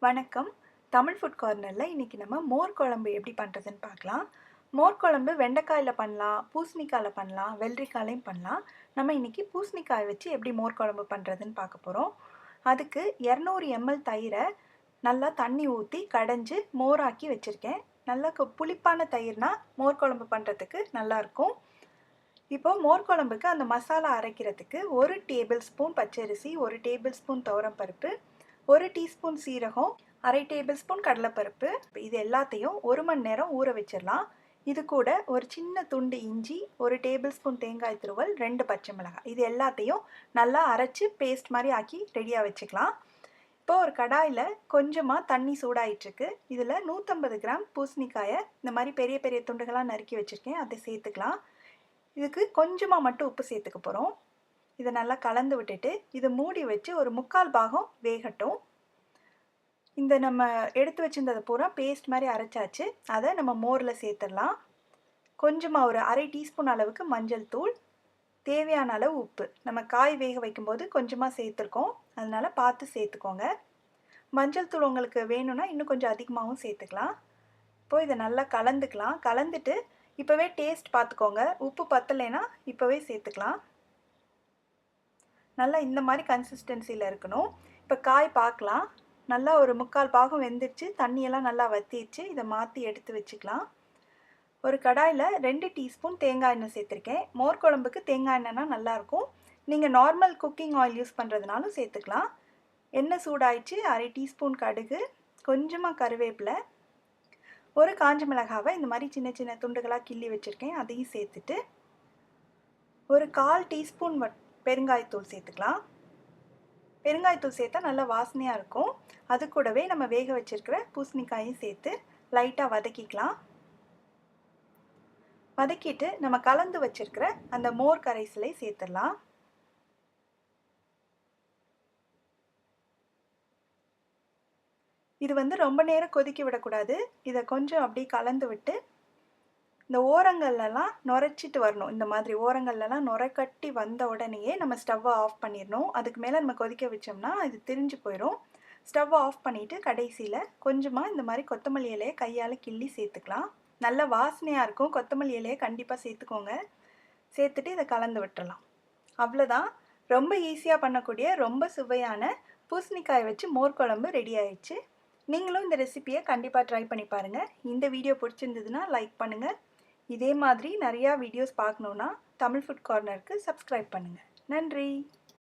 வணக்கம். தமிழ் ஃபுட் கார்னரில் இன்றைக்கி நம்ம மோர் குழம்பு எப்படி பண்ணுறதுன்னு பார்க்கலாம். மோர் குழம்பு வெண்டைக்காயில் பண்ணலாம், பூசணிக்காயில் பண்ணலாம், வெள்ளரிக்காயிலையும் பண்ணலாம். நம்ம இன்றைக்கி பூசணிக்காய் வச்சு எப்படி மோர் குழம்பு பண்ணுறதுன்னு பார்க்க போகிறோம். அதுக்கு 200 ml தயிரை நல்லா தண்ணி ஊற்றி கடைஞ்சி மோராக்கி வச்சுருக்கேன். நல்லா புளிப்பான தயிர்னா மோர் குழம்பு பண்ணுறதுக்கு நல்லாயிருக்கும். இப்போது மோர் குழம்புக்கு அந்த மசாலா அரைக்கிறதுக்கு 1 டேபிள் ஸ்பூன் பச்சரிசி, 1 டேபிள் ஸ்பூன் துவரம்பருப்பு, 1 டீஸ்பூன் சீரகம், 1/2 டேபிள் ஸ்பூன் கடலைப்பருப்பு, இது எல்லாத்தையும் 1 மணி நேரம் ஊற வச்சிடலாம். இது கூட ஒரு சின்ன துண்டு இஞ்சி, 1 டேபிள் ஸ்பூன் தேங்காய் துருவல், 2 பச்சை மிளகாய், இது எல்லாத்தையும் நல்லா அரைச்சி பேஸ்ட் மாதிரி ஆக்கி ரெடியாக வச்சுக்கலாம். இப்போ ஒரு கடாயில் கொஞ்சமாக தண்ணி சூடாயிட்ருக்கு. இதில் 150 கிராம் பூசணிக்காயை இந்த மாதிரி பெரிய பெரிய துண்டுகளாக நறுக்கி வச்சுருக்கேன், அதை சேர்த்துக்கலாம். இதுக்கு கொஞ்சமாக மட்டும் உப்பு சேர்த்துக்க போகிறோம். இதை நல்லா கலந்து விட்டுட்டு இதை மூடி வச்சு ஒரு 3/4 பாகம் வேகட்டும். இந்த நம்ம எடுத்து வச்சுருந்ததை பூரா பேஸ்ட் மாதிரி அரைச்சாச்சு. அதை நம்ம மோரில் சேர்த்துடலாம். கொஞ்சமாக ஒரு 1/2 டீஸ்பூன் அளவுக்கு மஞ்சள் தூள், தேவையான அளவு உப்பு. நம்ம காய் வேக வைக்கும்போது கொஞ்சமாக சேர்த்துருக்கோம், அதனால் பார்த்து சேர்த்துக்கோங்க. மஞ்சள் தூள் உங்களுக்கு வேணும்னா இன்னும் கொஞ்சம் அதிகமாகவும் சேர்த்துக்கலாம். இப்போது இதை நல்லா கலந்துக்கலாம். கலந்துட்டு இப்போவே டேஸ்ட் பார்த்துக்கோங்க. உப்பு பத்தலைன்னா இப்போவே சேர்த்துக்கலாம். நல்லா இந்த மாதிரி கன்சிஸ்டன்சியில் இருக்கணும். இப்போ காய் பார்க்கலாம். நல்லா ஒரு 3/4 பாகம் வெந்துருச்சு, தண்ணியெல்லாம் நல்லா வற்றிடுச்சு. இதை மாற்றி எடுத்து வச்சுக்கலாம். ஒரு கடாயில் 2 டீஸ்பூன் தேங்காய் எண்ணெய் சேர்த்துருக்கேன். மோர் குழம்புக்கு தேங்காய் எண்ணெய்னா நல்லாயிருக்கும். நீங்கள் நார்மல் குக்கிங் ஆயில் யூஸ் பண்ணுறதுனாலும் சேர்த்துக்கலாம். எண்ணெய் சூடாயிடுச்சு. 1/2 டீஸ்பூன் கடுகு, கொஞ்சமாக கருவேப்பிலை, ஒரு காஞ்ச மிளகாவை இந்த மாதிரி சின்ன சின்ன துண்டுகளாக கிள்ளி வச்சுருக்கேன், அதையும் சேர்த்துட்டு ஒரு 1/4 டீஸ்பூன் பெருங்காயத்தூள் சேர்த்துக்கலாம். பெருங்காயத்தூள் சேர்த்தா நல்லா வாசனையாக இருக்கும். அது கூடவே நம்ம வேக வச்சுருக்கிற பூசணிக்காயும் சேர்த்து லைட்டாக வதக்கிக்கலாம். வதக்கிட்டு நம்ம கலந்து வச்சுருக்கிற அந்த மோர் கரைசலை சேர்த்துடலாம். இது ரொம்ப நேரம் கொதிக்க விடக்கூடாது. இதை கொஞ்சம் அப்படியே கலந்து விட்டு இந்த ஓரங்கள்லாம் நுரைச்சிட்டு வரணும். இந்த மாதிரி ஓரங்கள்லாம் நுரை கட்டி வந்த உடனேயே நம்ம ஸ்டவ்வை ஆஃப் பண்ணிடணும். அதுக்கு மேலே நம்ம கொதிக்க வச்சோம்னா இது திரிஞ்சு போயிடும். ஸ்டவ்வை ஆஃப் பண்ணிவிட்டு கடைசியில் கொஞ்சமாக இந்த மாதிரி கொத்தமல்லி இலையை கையால் கிள்ளி சேர்த்துக்கலாம். நல்ல வாசனையாக இருக்கும். கொத்தமல்லி இலையை கண்டிப்பாக சேர்த்துக்கோங்க. சேர்த்துட்டு இதை கலந்து விட்டுறலாம். அவ்வளோதான். ரொம்ப ஈஸியாக பண்ணக்கூடிய ரொம்ப சுவையான பூசணிக்காய் வச்சு மோர் குழம்பு ரெடி ஆயிடுச்சு. நீங்களும் இந்த ரெசிபியை கண்டிப்பாக ட்ரை பண்ணி பாருங்கள். இந்த வீடியோ பிடிச்சிருந்ததுன்னா லைக் பண்ணுங்கள். இதே மாதிரி நிறையா வீடியோஸ் பார்க்கணுன்னா தமிழ் ஃபுட் கார்னருக்கு சப்ஸ்கிரைப் பண்ணுங்கள். நன்றி.